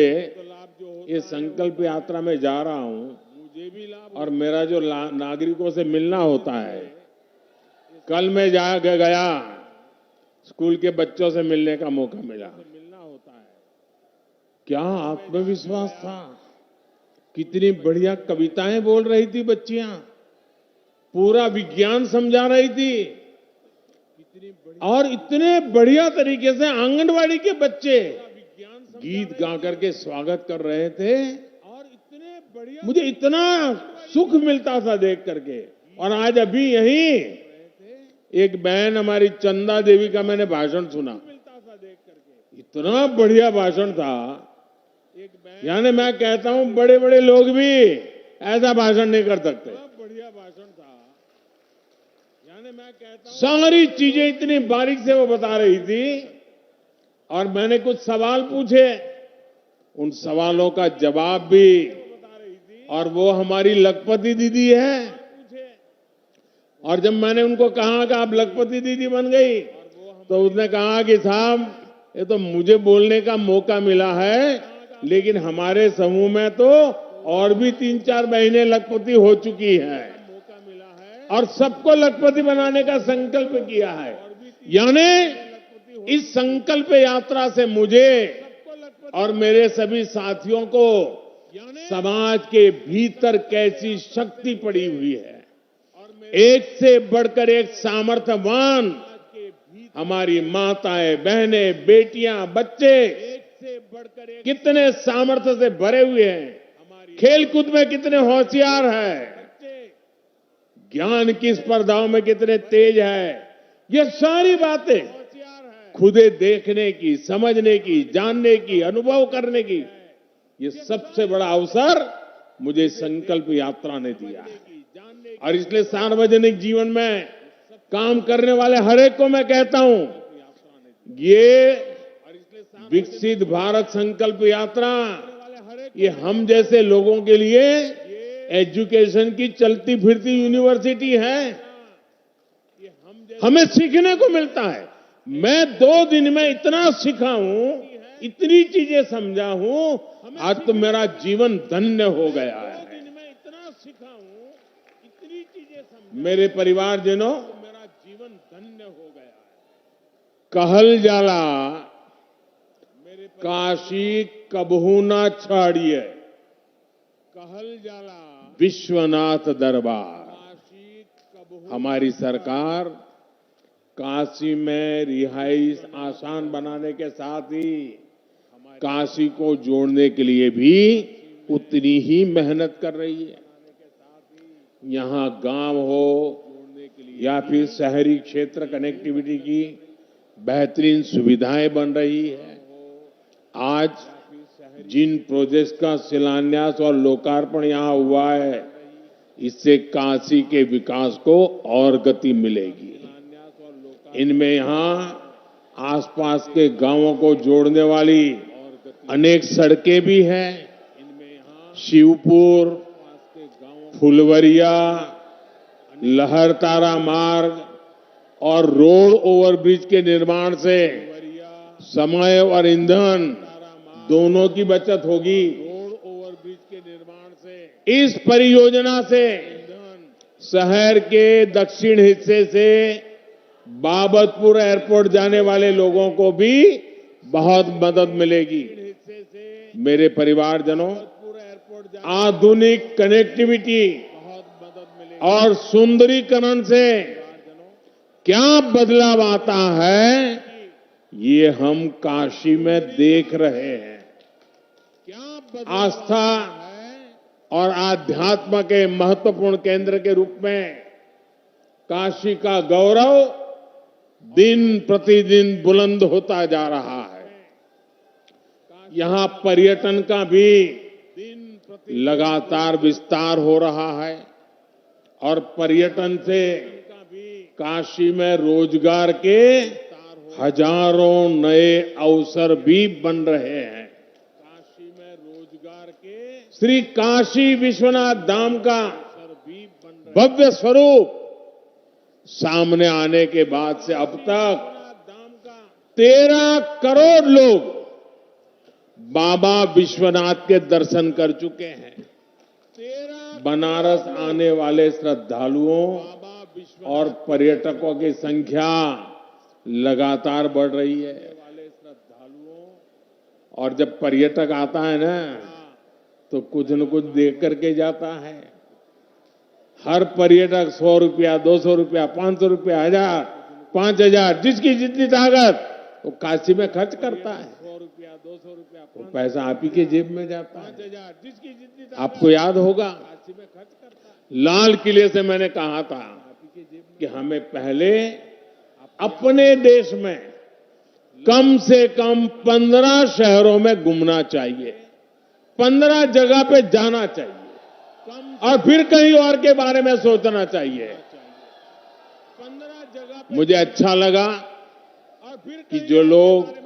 Speaker 4: ये संकल्प यात्रा में जा रहा हूं। और मेरा जो नागरिकों से मिलना होता है, कल मैं गया स्कूल के बच्चों से मिलने का मौका मिला। क्या आत्मविश्वास था, कितनी बढ़िया कविताएं बोल रही थी बच्चियां, पूरा विज्ञान समझा रही थी, और इतने बढ़िया तरीके से आंगनवाड़ी के बच्चे गीत गा करके स्वागत कर रहे थे। मुझे इतना सुख मिलता था देख करके। और आज अभी यही एक बहन हमारी चंदा देवी का मैंने भाषण सुना, इतना बढ़िया भाषण था। यानी मैं कहता हूं बड़े बड़े लोग भी ऐसा भाषण नहीं कर सकते। बढ़िया भाषण था, यानी मैं कहता हूं सारी चीजें इतनी बारीक से वो बता रही थी। और मैंने कुछ सवाल पूछे, उन सवालों का जवाब भी, और वो हमारी लखपति दीदी है। और जब मैंने उनको कहा कि आप लखपति दीदी बन गई, तो उसने कहा कि साहब ये तो मुझे बोलने का मौका मिला है, लेकिन हमारे समूह में तो और भी 3-4 बहनें लखपति हो चुकी हैं और सबको लखपति बनाने का संकल्प किया है। यानी इस संकल्प यात्रा से मुझे और मेरे सभी साथियों को समाज के भीतर कैसी शक्ति पड़ी हुई है, एक से बढ़कर एक सामर्थ्यवान हमारी माताएं, बहनें, बेटियां, बच्चे कितने सामर्थ्य से भरे हुए हैं, खेलकूद में कितने होशियार हैं, ज्ञान की स्पर्धाओं में कितने तेज है। ये सारी बातें खुदे देखने की, समझने की, जानने की, अनुभव करने की, ये सबसे बड़ा अवसर मुझे संकल्प यात्रा ने दिया है। और इसलिए सार्वजनिक जीवन में काम करने वाले हर एक को मैं कहता हूं, ये विकसित भारत संकल्प यात्रा ये हम जैसे लोगों के लिए एजुकेशन की चलती फिरती यूनिवर्सिटी है। हमें सीखने को मिलता है। मैं 2 दिन में इतना सीखा हूं, इतनी चीजें समझा हूं, आज तो मेरा जीवन धन्य हो गया है। मेरे परिवारजनों, मेरा जीवन धन्य हो गया है। कहल जाला काशी कबहू ना छाड़िए, कहल जाला विश्वनाथ दरबार। हमारी सरकार काशी में रिहाइश आसान बनाने के साथ ही काशी को जोड़ने के लिए भी उतनी ही मेहनत कर रही है। यहां गांव हो या फिर शहरी क्षेत्र कनेक्टिविटी की बेहतरीन सुविधाएं बन रही है। आज जिन प्रोजेक्ट का शिलान्यास और लोकार्पण यहां हुआ है, इससे काशी के विकास को और गति मिलेगी। इनमें यहां आसपास के गांवों को जोड़ने वाली अनेक सड़कें भी हैं। शिवपुर, फुलवरिया, लहरतारा मार्ग और रोड ओवरब्रिज के निर्माण से समय और ईंधन दोनों की बचत होगी। इस परियोजना से शहर के दक्षिण हिस्से से बाबतपुर एयरपोर्ट जाने वाले लोगों को भी बहुत मदद मिलेगी। मेरे परिवारजनों, आधुनिक कनेक्टिविटी और सुंदरीकरण से क्या बदलाव आता है, ये हम काशी में देख रहे हैं। आस्था और आध्यात्म के महत्वपूर्ण केंद्र के रूप में काशी का गौरव दिन प्रतिदिन बुलंद होता जा रहा है। यहां पर्यटन का भी लगातार विस्तार हो रहा है और पर्यटन से काशी में रोजगार के हजारों नए अवसर भी बन रहे हैं। श्री काशी विश्वनाथ धाम का भव्य स्वरूप सामने आने के बाद से अब तक 13 करोड़ लोग बाबा विश्वनाथ के दर्शन कर चुके हैं। बनारस आने वाले श्रद्धालुओं और पर्यटकों की संख्या लगातार बढ़ रही है। और जब पर्यटक आता है ना, तो कुछ न कुछ देख करके जाता है। हर पर्यटक 100 रुपया, 200 रुपया, 500 रुपया, 1000, 5000, जिसकी जितनी ताकत वो काशी में खर्च करता है। वो पैसा आप ही के जेब में जाता है। आपको याद होगा, लाल किले से मैंने कहा था कि हमें पहले अपने देश में कम से कम 15 शहरों में घूमना चाहिए, 15 जगह पे जाना चाहिए और फिर कहीं और के बारे में सोचना चाहिए। मुझे अच्छा लगा कि जो लोग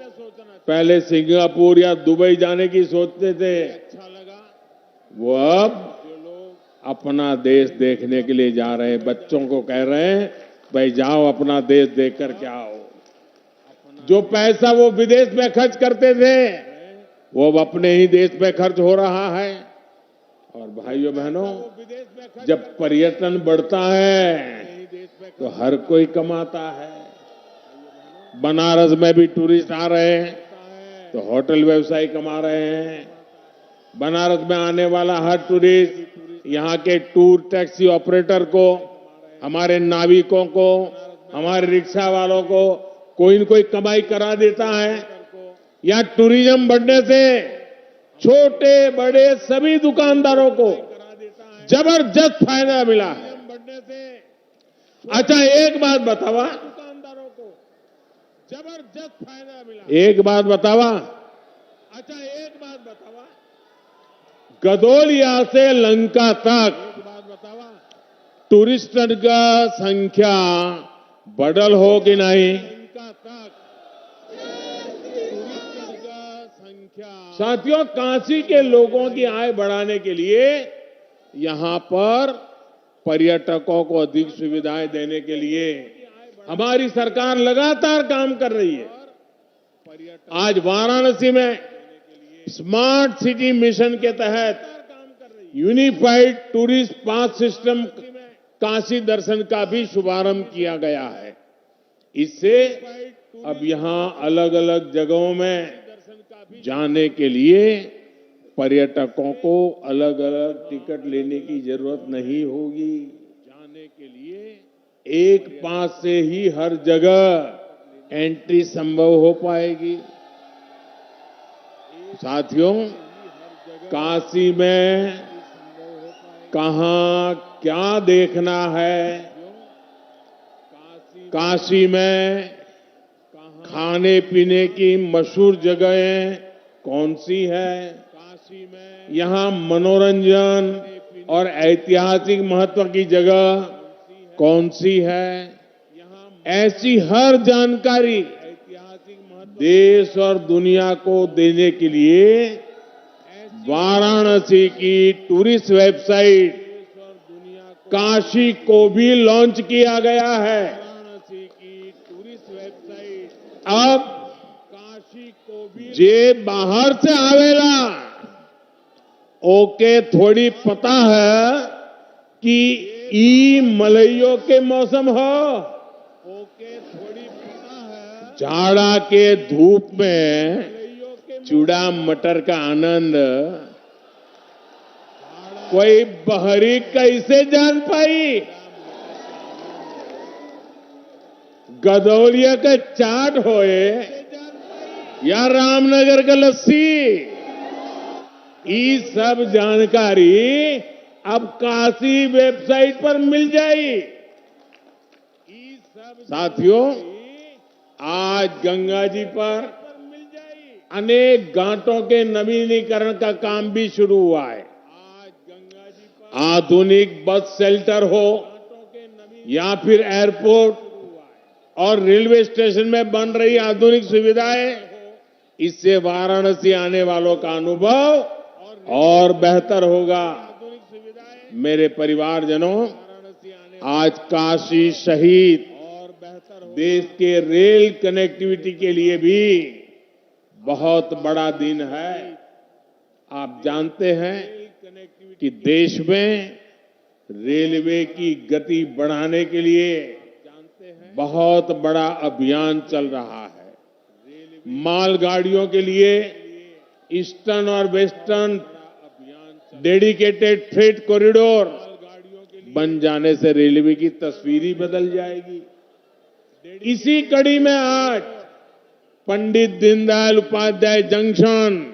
Speaker 4: पहले सिंगापुर या दुबई जाने की सोचते थे, वो अब अपना देश देखने के लिए जा रहे हैं। बच्चों को कह रहे हैं, भाई जाओ अपना देश देख कर के आओ। जो पैसा वो विदेश में खर्च करते थे, वो अब अपने ही देश में खर्च हो रहा है। और भाइयों बहनों, जब पर्यटन बढ़ता है तो हर कोई कमाता है। बनारस में भी टूरिस्ट आ रहे हैं तो होटल व्यवसायी कमा रहे हैं। बनारस में आने वाला हर टूरिस्ट यहाँ के टूर टैक्सी ऑपरेटर को, हमारे नाविकों को, हमारे रिक्शा वालों को कोई न कोई कमाई करा देता है। या टूरिज्म बढ़ने से छोटे बड़े सभी दुकानदारों को जबरदस्त फायदा मिला है। अच्छा एक बात बतावा, एक बात बतावा, गदोलिया से लंका तक टूरिस्टों का संख्या बढ़ल हो कि नहीं? साथियों, काशी के लोगों की आय बढ़ाने के लिए यहां पर पर्यटकों को अधिक सुविधाएं देने के लिए हमारी सरकार लगातार काम कर रही है। आज वाराणसी में स्मार्ट सिटी मिशन के तहत unified tourist pass system Kashi दर्शन का भी शुभारंभ किया गया है। इससे अब यहां अलग अलग जगहों में जाने के लिए पर्यटकों को अलग अलग टिकट लेने की जरूरत नहीं होगी। जाने के लिए एक पास से ही हर जगह एंट्री संभव हो पाएगी। साथियों, काशी में कहां क्या देखना है, काशी में खाने पीने की मशहूर जगहें कौन सी है, यहाँ मनोरंजन और ऐतिहासिक महत्व की जगह कौन सी है, ऐसी हर जानकारी देश और दुनिया को देने के लिए वाराणसी की टूरिस्ट वेबसाइट काशी को भी लॉन्च किया गया है। अब जे बाहर से आवेला ओके थोड़ी पता है कि ई मलइयों के मौसम हो, ओके थोड़ी पता है जाड़ा के धूप में चूड़ा मटर का आनंद कोई बहरी कैसे जान पाई। गदौलिया का चाट होए या रामनगर का लस्सी, ये सब जानकारी अब काशी वेबसाइट पर मिल जाई। साथियों, आज गंगा जी पर अनेक घाटों के नवीनीकरण का काम भी शुरू हुआ है। आधुनिक बस शेल्टर हो या फिर एयरपोर्ट और रेलवे स्टेशन में बन रही आधुनिक सुविधाएं, इससे वाराणसी आने वालों का अनुभव और बेहतर होगा। मेरे परिवारजनों, आज काशी सहित देश के रेल कनेक्टिविटी के लिए भी बहुत बड़ा दिन है। आप जानते हैं कि देश में रेलवे की गति बढ़ाने के लिए बहुत बड़ा अभियान चल रहा है। मालगाड़ियों के लिए ईस्टर्न और वेस्टर्न डेडिकेटेड फ्रेट कॉरिडोर बन जाने से रेलवे की तस्वीर ही बदल जाएगी। इसी कड़ी में आज पंडित दीनदयाल उपाध्याय जंक्शन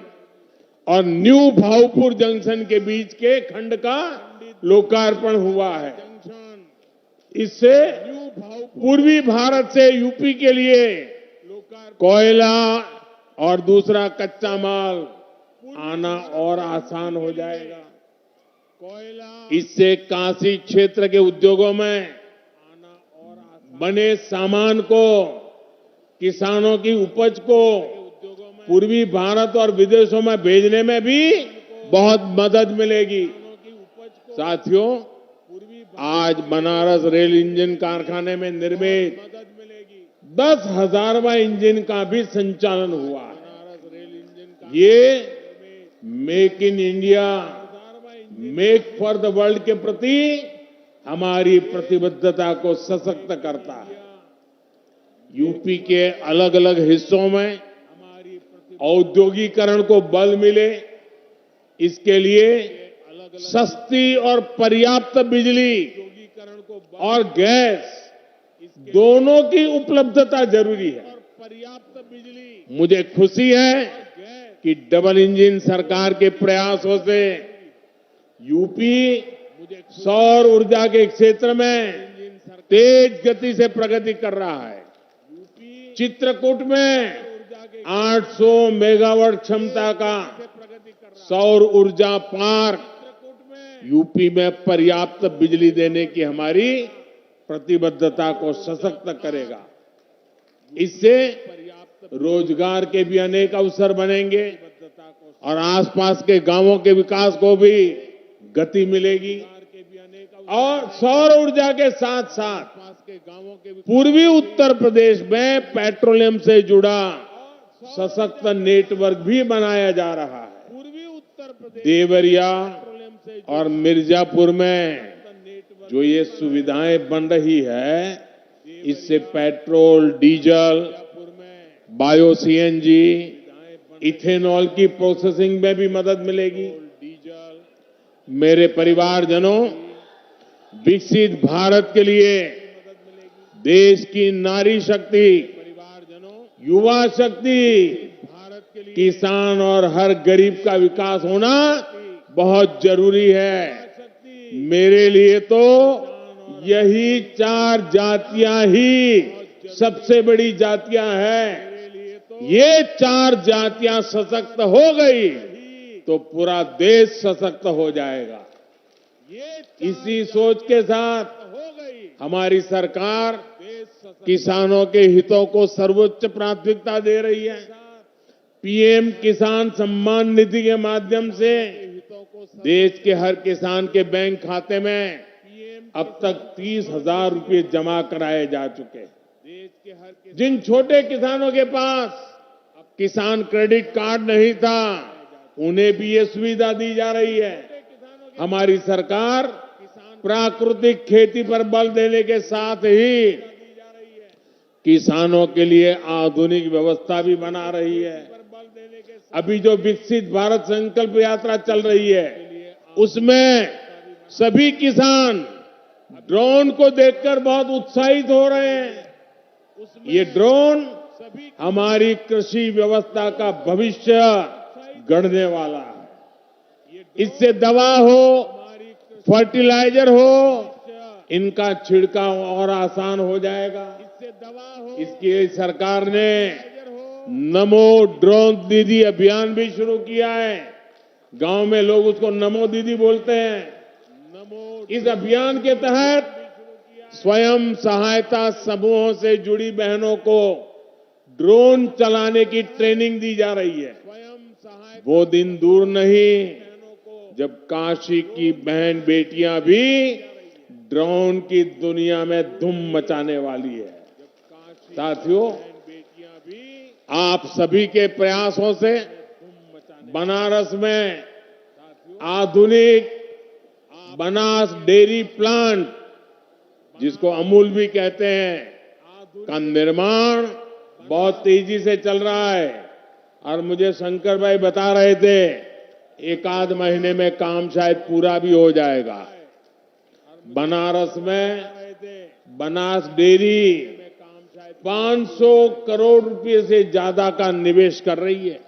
Speaker 4: और न्यू भाऊपुर जंक्शन के बीच के खंड का लोकार्पण हुआ है। इससे पूर्वी भारत से यूपी के लिए कोयला और दूसरा कच्चा माल आना और आसान हो जाएगा। इससे काशी क्षेत्र के उद्योगों में बने सामान को, किसानों की उपज को पूर्वी भारत और विदेशों में भेजने में भी बहुत मदद मिलेगी। साथियों, आज बनारस रेल इंजन कारखाने में निर्मित 10,000वां इंजन का भी संचालन हुआ है। ये make in India, make for the world के प्रति हमारी प्रतिबद्धता को सशक्त करता है। यूपी के अलग अलग हिस्सों में औद्योगिकरण को बल मिले, इसके लिए सस्ती और पर्याप्त बिजली और गैस दोनों की उपलब्धता जरूरी है। मुझे खुशी है कि डबल इंजन सरकार के प्रयासों से यूपी सौर ऊर्जा के क्षेत्र में तेज गति से प्रगति कर रहा है। चित्रकूट में 800 मेगावाट क्षमता का सौर ऊर्जा पार्क यूपी में पर्याप्त बिजली देने की हमारी प्रतिबद्धता को सशक्त करेगा। इससे रोजगार के भी अनेक अवसर बनेंगे और आसपास के गांवों के विकास को भी गति मिलेगी। और सौर ऊर्जा के साथ साथ पूर्वी उत्तर प्रदेश में पेट्रोलियम से जुड़ा सशक्त नेटवर्क भी बनाया जा रहा है। देवरिया और मिर्जापुर में जो ये सुविधाएं बन रही है, इससे petrol, diesel, bio CNG, ethanol की प्रोसेसिंग में भी मदद मिलेगी। मेरे परिवारजनों, विकसित भारत के लिए देश की नारी शक्ति, युवा शक्ति, किसान और हर गरीब का विकास होना बहुत जरूरी है। मेरे लिए तो यही 4 जातियां ही सबसे बड़ी जातियां हैं। ये 4 जातियां सशक्त हो गई तो पूरा देश सशक्त हो जाएगा। इसी सोच के साथ हमारी सरकार किसानों के हितों को सर्वोच्च प्राथमिकता दे रही है। पीएम किसान सम्मान निधि के माध्यम से देश के हर किसान के बैंक खाते में अब तक 30,000 रुपये जमा कराए जा चुके हैं। जिन छोटे किसानों के पास किसान क्रेडिट कार्ड नहीं था, उन्हें भी ये सुविधा दी जा रही है। हमारी सरकार प्राकृतिक खेती पर बल देने के साथ ही किसानों के लिए आधुनिक व्यवस्था भी बना रही है। अभी जो विकसित भारत संकल्प यात्रा चल रही है, उसमें सभी किसान ड्रोन को देखकर बहुत उत्साहित हो रहे हैं। ये ड्रोन हमारी कृषि व्यवस्था का भविष्य गढ़ने वाला है। इससे दवा हो, फर्टिलाइजर हो, इनका छिड़काव और आसान हो जाएगा। इसके लिए सरकार ने नमो ड्रोन दीदी अभियान भी शुरू किया है। गांव में लोग उसको नमो दीदी बोलते हैं। इस अभियान के तहत स्वयं सहायता समूहों से जुड़ी बहनों को ड्रोन चलाने की ट्रेनिंग दी जा रही है। वो दिन दूर नहीं जब काशी की बहन बेटियां भी ड्रोन की दुनिया में धूम मचाने वाली है। साथियों, आप सभी के प्रयासों से बनारस में आधुनिक बनास डेयरी प्लांट, जिसको अमूल भी कहते हैं, का निर्माण बहुत तेजी से चल रहा है। और मुझे शंकर भाई बता रहे थे, एक आध महीने में काम शायद पूरा भी हो जाएगा। बनारस में बनास डेयरी 500 करोड़ रुपए से ज्यादा का निवेश कर रही है।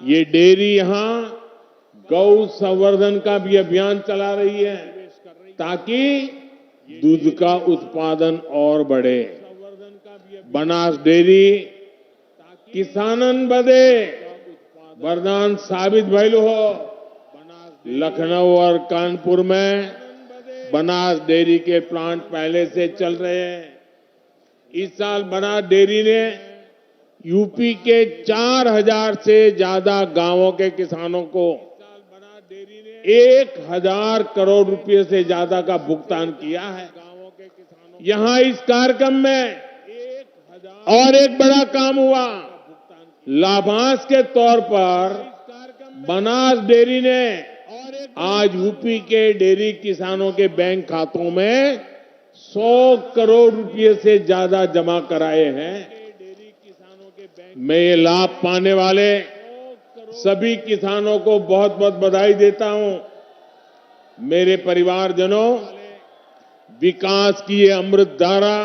Speaker 4: ये डेयरी यहां गौ संवर्धन का भी अभियान चला रही है, ताकि दूध का उत्पादन और बढ़े। बनास डेयरी किसानन बदे वरदान साबित भइल हो। लखनऊ और कानपुर में बनास डेयरी के प्लांट पहले से चल रहे हैं। इस साल बनास डेयरी ने यूपी के 4000 से ज्यादा गांवों के किसानों को 1000 करोड़ रुपए से ज्यादा का भुगतान किया है। यहां इस कार्यक्रम में और एक बड़ा काम हुआ। लाभांश के तौर पर बनास डेयरी ने आज यूपी के डेयरी किसानों के बैंक खातों में 100 करोड़ रुपए से ज्यादा जमा कराए हैं। मैं ये लाभ पाने वाले सभी किसानों को बहुत बहुत बधाई देता हूं। मेरे परिवारजनों, विकास की ये अमृत धारा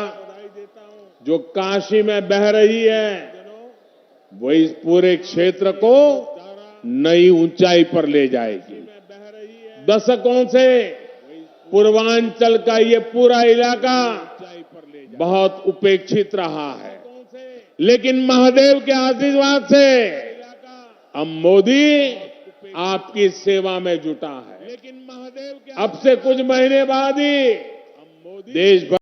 Speaker 4: जो काशी में बह रही है, वो इस पूरे क्षेत्र को नई ऊंचाई पर ले जाएगी। दशकों से पूर्वांचल का ये पूरा इलाका बहुत उपेक्षित रहा है, लेकिन महादेव के आशीर्वाद से अब मोदी आपकी सेवा में जुटा है। अब से कुछ महीने बाद ही देश भर